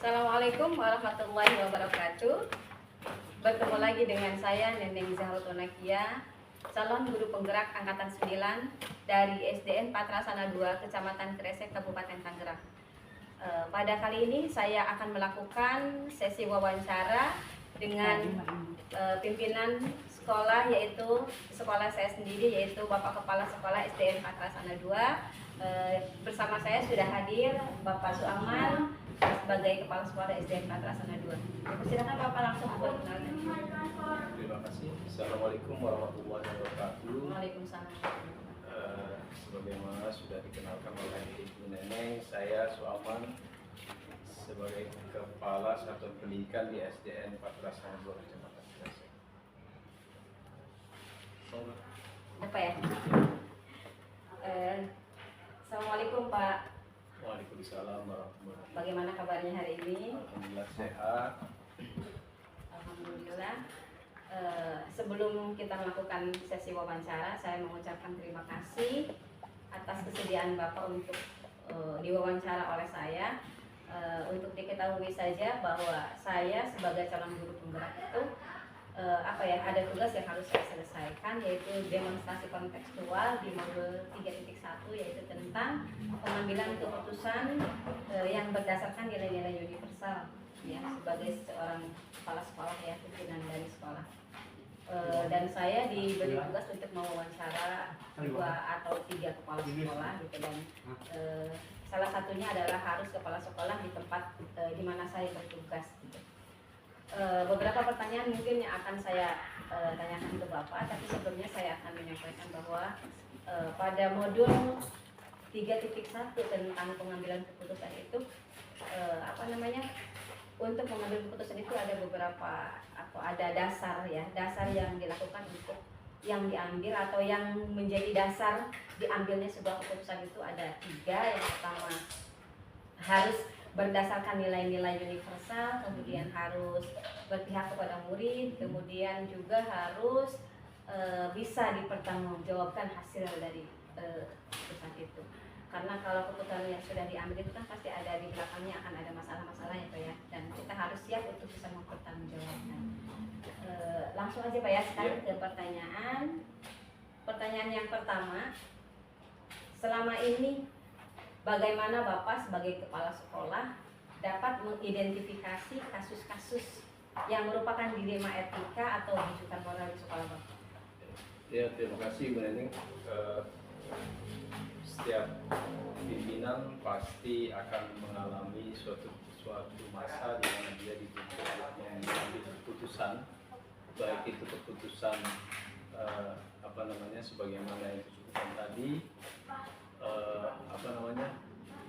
Assalamualaikum warahmatullahi wabarakatuh. Bertemu lagi dengan saya Neneng Zahrotonakia, calon guru penggerak angkatan 9 dari SDN Patrasana 2, Kecamatan Kresek, Kabupaten Tangerang. Pada kali ini saya akan melakukan sesi wawancara dengan pimpinan sekolah, yaitu sekolah saya sendiri, yaitu Bapak Kepala Sekolah SDN Patrasana 2. Bersama saya sudah hadir Bapak Suaman sebagai Kepala Sekolah SDN Patrasana 2. Silakan Bapak langsung berkenalan. Terima kasih. Assalamualaikum warahmatullahi wabarakatuh. Waalaikumsalam. Sebagaimana sudah dikenalkan oleh Ibu Neneng, saya Suaman sebagai Kepala Satuan Pendidikan di SDN Patrasana 2, Kecamatan Kresek. Apa ya? Assalamualaikum Pak. Waalaikumsalam warahmatullahi wabarakatuh. Bagaimana kabarnya hari ini? Alhamdulillah sehat. Alhamdulillah. Sebelum kita melakukan sesi wawancara, saya mengucapkan terima kasih atas kesediaan Bapak untuk diwawancara oleh saya. Untuk diketahui saja bahwa saya sebagai calon guru penggerak itu ada tugas yang harus saya selesaikan, yaitu demonstrasi kontekstual di modul 3.1, yaitu tentang pengambilan keputusan yang berdasarkan nilai-nilai universal, ya, sebagai seorang kepala sekolah, ya, pimpinan dari sekolah. Dan saya diberi tugas untuk mewawancara 2 atau 3 kepala sekolah gitu, dan salah satunya adalah harus kepala sekolah di tempat di mana saya bertugas gitu. Beberapa pertanyaan mungkin yang akan saya tanyakan ke Bapak, tapi sebelumnya saya akan menyampaikan bahwa pada modul 3.1 tentang pengambilan keputusan itu untuk mengambil keputusan itu ada beberapa ada dasar yang dilakukan untuk yang diambil atau yang menjadi dasar diambilnya sebuah keputusan itu ada 3. Yang pertama, harus berdasarkan nilai-nilai universal, kemudian harus berpihak kepada murid, kemudian juga harus bisa dipertanggungjawabkan hasil dari keputusan itu. Karena kalau keputusan yang sudah diambil itu kan pasti ada di belakangnya akan ada masalah-masalah ya Pak ya, dan kita harus siap untuk bisa mempertanggungjawabkan. Langsung aja Pak ya, sekarang ke pertanyaan. Pertanyaan yang pertama, selama ini bagaimana Bapak sebagai kepala sekolah dapat mengidentifikasi kasus-kasus yang merupakan dilema etika atau rujukan moral di sekolah Bapak? Ya, terima kasih Bu Neneng. Setiap pimpinan pasti akan mengalami suatu masa di mana dia dituntut mengambil keputusan, baik itu keputusan sebagaimana yang disebutkan tadi,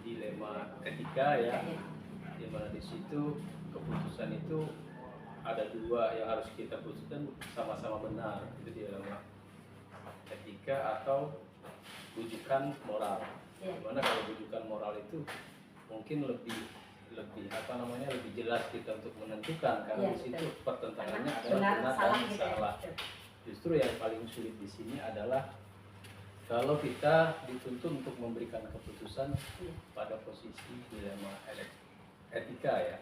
dilema etika, ya, di mana di situ keputusan itu ada 2 yang harus kita putuskan sama-sama benar, itu dilema etika atau rujukan moral. Dimana kalau rujukan moral itu mungkin lebih jelas kita untuk menentukan, karena di situ pertentangannya adalah benar dan salah. Justru yang paling sulit di sini adalah kalau kita dituntut untuk memberikan keputusan pada posisi dilema etika, ya.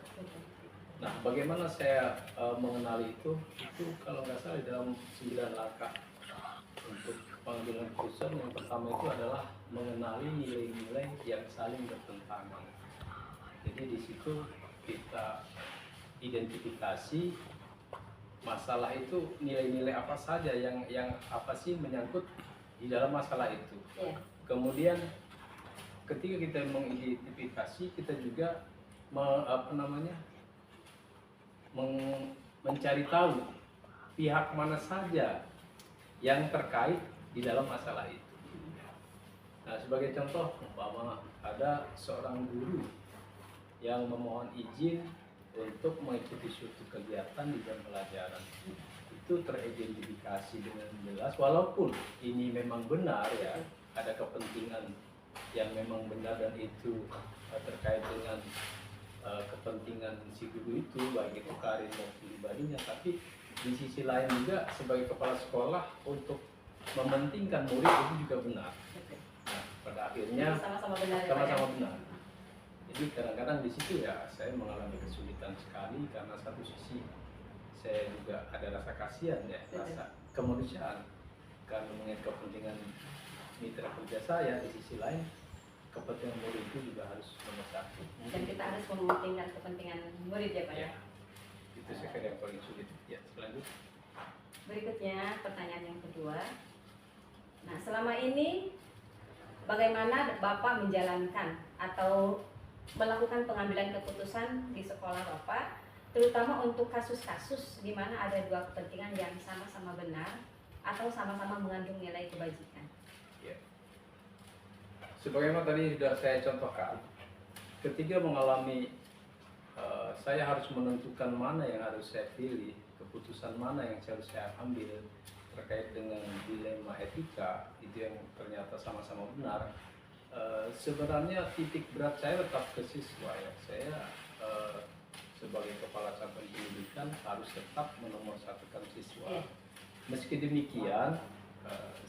Nah, bagaimana saya mengenali itu kalau nggak salah di dalam 9 langkah untuk pengambilan keputusan. Yang pertama itu adalah mengenali nilai-nilai yang saling bertentangan. Jadi di situ kita identifikasi masalah itu nilai-nilai apa saja yang apa sih menyangkut di dalam masalah itu. Kemudian ketika kita mengidentifikasi, kita juga mencari tahu pihak mana saja yang terkait di dalam masalah itu. Nah, sebagai contoh, umpama ada seorang guru yang memohon izin untuk mengikuti suatu kegiatan di jam pelajaran. Itu teridentifikasi dengan jelas, walaupun ini memang benar, ya, ada kepentingan yang memang benar dan itu terkait dengan kepentingan si guru itu, baik itu karir maupun pribadinya. Tapi di sisi lain juga sebagai kepala sekolah untuk mementingkan murid itu juga benar. Nah, pada akhirnya sama-sama benar. Jadi kadang-kadang di situ ya saya mengalami kesulitan sekali karena satu sisi saya juga ada rasa kasihan ya, rasa kemanusiaan karena mengingat kepentingan mitra kerja saya, di sisi lain kepentingan murid itu juga harus nomor satu. Dan kita harus mementingkan kepentingan murid ya Pak ya. Itu saya kira yang paling sulit. Ya, selanjutnya. Berikutnya pertanyaan yang kedua. Nah, selama ini bagaimana Bapak menjalankan atau melakukan pengambilan keputusan di sekolah Bapak, terutama untuk kasus-kasus di mana ada dua kepentingan yang sama-sama benar atau sama-sama mengandung nilai kebajikan? Ya. Sebagaimana tadi sudah saya contohkan, ketika mengalami saya harus menentukan mana yang harus saya pilih, keputusan mana yang harus saya ambil terkait dengan dilema etika itu yang ternyata sama-sama benar. Sebenarnya titik berat saya tetap ke siswa ya. Saya sebagai kepala cabang pendidikan harus tetap menomorsatukan siswa. Meski demikian,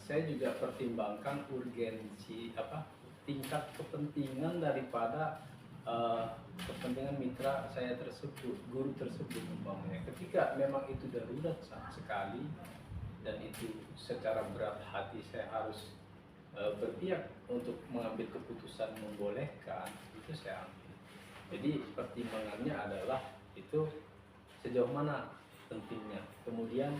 saya juga pertimbangkan urgensi tingkat kepentingan daripada kepentingan mitra saya tersebut, guru tersebut umpamanya. Ketika memang itu darurat sekali dan itu secara berat hati saya harus berpihak untuk mengambil keputusan membolehkan, itu saya ambil. Jadi pertimbangannya adalah itu sejauh mana pentingnya. Kemudian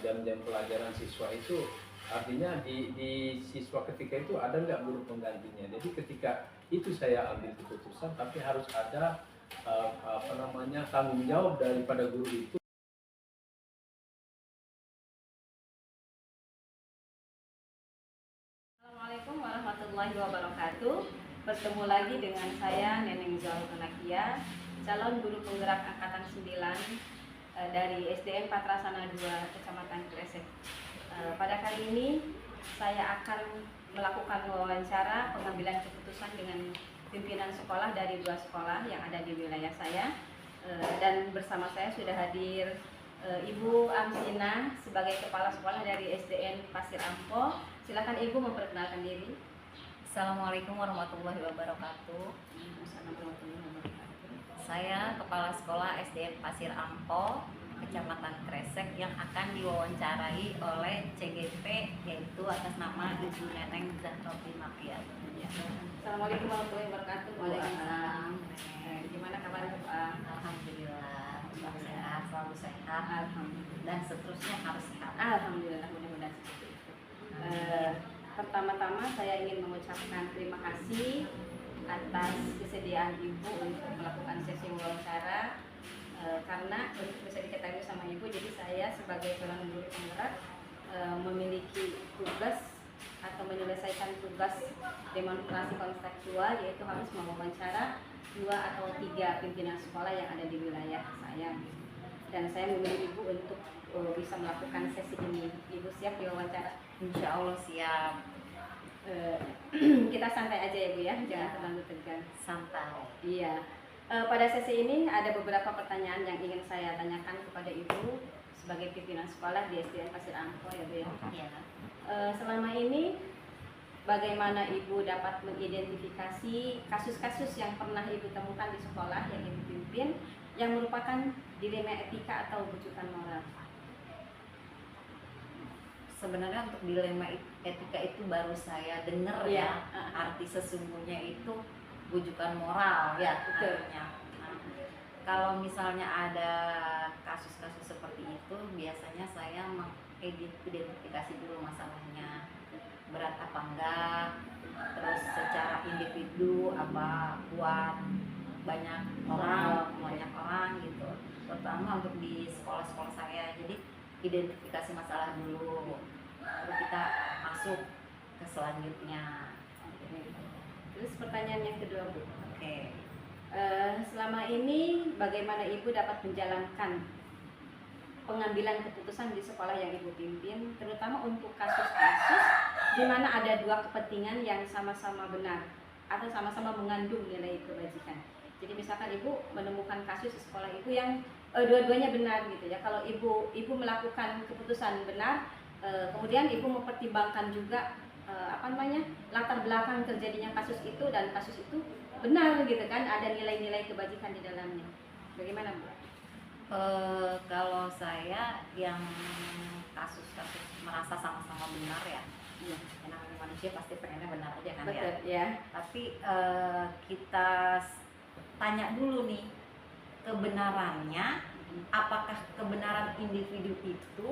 jam-jam pelajaran siswa itu artinya di siswa ketika itu ada nggak guru penggantinya. Jadi ketika itu saya ambil keputusan, tapi harus ada tanggung jawab daripada guru itu. Assalamualaikum warahmatullahi wabarakatuh. Bertemu lagi dengan saya Neneng Zahul Anakia, calon guru penggerak angkatan 9 dari SDN Patrasana 2 Kecamatan Kresek. Pada kali ini saya akan melakukan wawancara pengambilan keputusan dengan pimpinan sekolah dari 2 sekolah yang ada di wilayah saya, dan bersama saya sudah hadir Ibu Amsina sebagai kepala sekolah dari SDN Pasir Ampo. Silakan Ibu memperkenalkan diri. Assalamualaikum warahmatullahi wabarakatuh. Saya kepala sekolah SDN Pasir Ampo, Kecamatan Kresek, yang akan diwawancarai oleh CGP, yaitu atas nama Ibu Neneng Zahrofi Makiat. Assalamualaikum warahmatullahi wabarakatuh. Waalaikumsalam. Gimana kabar Bu? Alhamdulillah, sehat, selalu sehat. Alhamdulillah. Dan seterusnya harus sehat. Alhamdulillah, mudah-mudahan seperti itu. Pertama-tama saya ingin mengucapkan terima kasih atas kesediaan Ibu untuk melakukan sesi wawancara, karena untuk bisa diketahui sama Ibu, jadi saya sebagai seorang guru penggerak memiliki tugas atau menyelesaikan tugas demonstrasi konseptual, yaitu harus mewawancara 2 atau 3 pimpinan sekolah yang ada di wilayah saya. Dan saya memilih Ibu untuk bisa melakukan sesi ini. Ibu siap diwawancara? Insya Allah siap. Kita santai aja ya Bu ya, jangan terlalu tegang. Santai. Iya. Pada sesi ini ada beberapa pertanyaan yang ingin saya tanyakan kepada Ibu sebagai pimpinan sekolah di SDN Pasir Ampo ya Bu ya. Ya. Selama ini bagaimana Ibu dapat mengidentifikasi kasus-kasus yang pernah Ibu temukan di sekolah yang Ibu pimpin yang merupakan dilema etika atau bujukan moral? Sebenarnya untuk dilema etika itu baru saya dengar ya. Arti sesungguhnya itu bujukan moral ya, Betul. artinya. Nah, kalau misalnya ada kasus-kasus seperti itu, biasanya saya mengidentifikasi dulu masalahnya, berat apa enggak, terus secara individu apa buat banyak orang gitu, terutama untuk di sekolah-sekolah saya. Jadi identifikasi masalah dulu, baru kita masuk ke selanjutnya. Terus pertanyaan yang kedua Bu, Oke. selama ini bagaimana Ibu dapat menjalankan pengambilan keputusan di sekolah yang Ibu pimpin, terutama untuk kasus-kasus di mana ada 2 kepentingan yang sama-sama benar atau sama-sama mengandung nilai kebajikan. Jadi misalkan Ibu menemukan kasus di sekolah Ibu yang dua-duanya benar gitu ya. Kalau Ibu melakukan keputusan benar, kemudian Ibu mempertimbangkan juga latar belakang terjadinya kasus itu, dan kasus itu benar gitu kan, ada nilai-nilai kebajikan di dalamnya. Bagaimana Bu? Kalau saya yang kasus-kasus merasa sama-sama benar ya, Iya. yang namanya manusia pasti pengennya benar aja kan ya. Betul ya. Tapi kita tanya dulu nih kebenarannya, apakah kebenaran individu itu,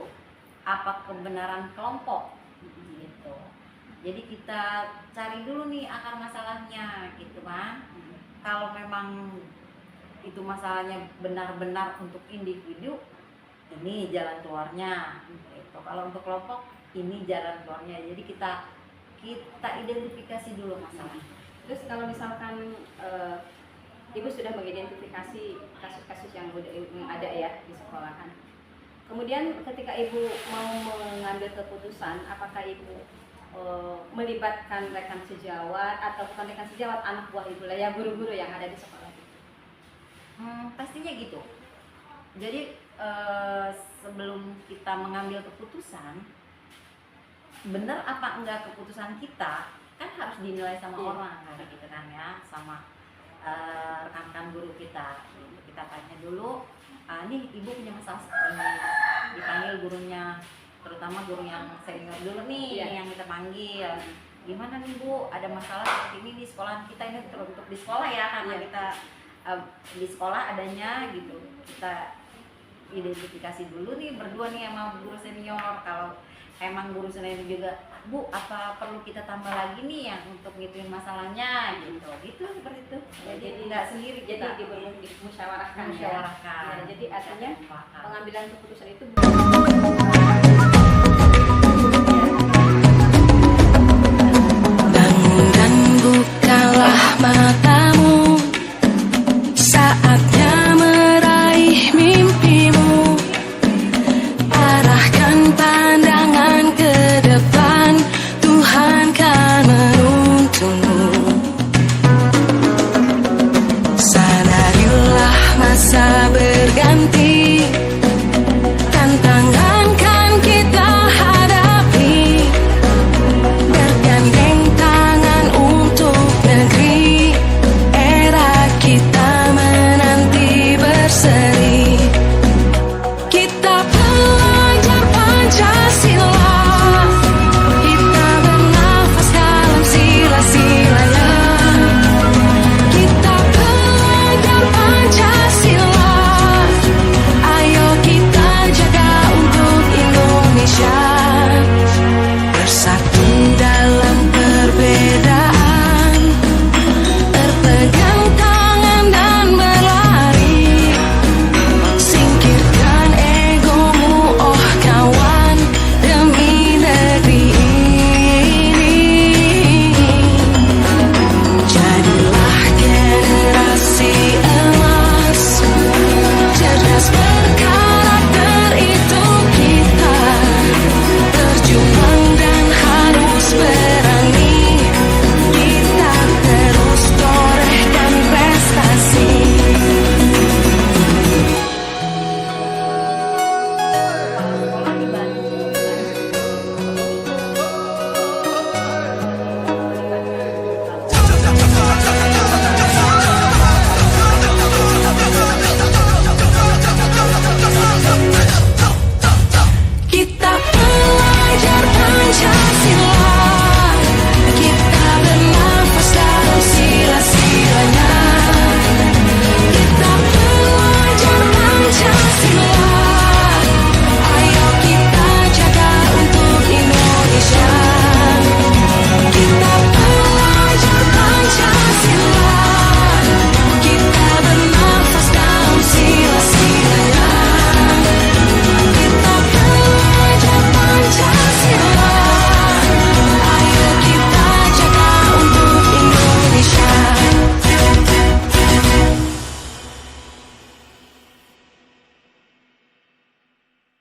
apa kebenaran kelompok gitu. Jadi kita cari dulu nih akar masalahnya gitu kan. Kalau memang itu masalahnya benar-benar untuk individu, ini jalan keluarnya gitu. Kalau untuk kelompok, ini jalan keluarnya. Jadi kita identifikasi dulu masalahnya. Terus kalau misalkan Ibu sudah mengidentifikasi kasus-kasus yang ada ya di sekolahan. Kemudian ketika Ibu mau mengambil keputusan, apakah Ibu melibatkan rekan sejawat atau bukan rekan sejawat, anak buah Ibu lah ya, guru-guru yang ada di sekolah itu? Pastinya gitu. Jadi sebelum kita mengambil keputusan, benar apa enggak keputusan kita kan harus dinilai sama Iya. orang kayak gitu kan ya, sama rekan-rekan guru kita. Gitu. Kita tanya dulu, nih ibu punya masalah seperti ini, dipanggil gurunya, terutama guru yang senior dulu nih. Iya. Yang kita panggil. Gimana nih Bu, ada masalah seperti ini di sekolah kita, ini untuk di sekolah ya, karena Iya. kita di sekolah adanya gitu. Kita identifikasi dulu nih berdua nih sama guru senior. Kalau emang guru senior juga, Bu, apa perlu kita tambah lagi nih yang untuk ngituin masalahnya gitu. Gitu seperti itu. Jadi nggak sendiri, Jadi kita dimusyawarahkan ya. musyawarahkan. Ya, jadi artinya Musyawarahkan. pengambilan keputusan itu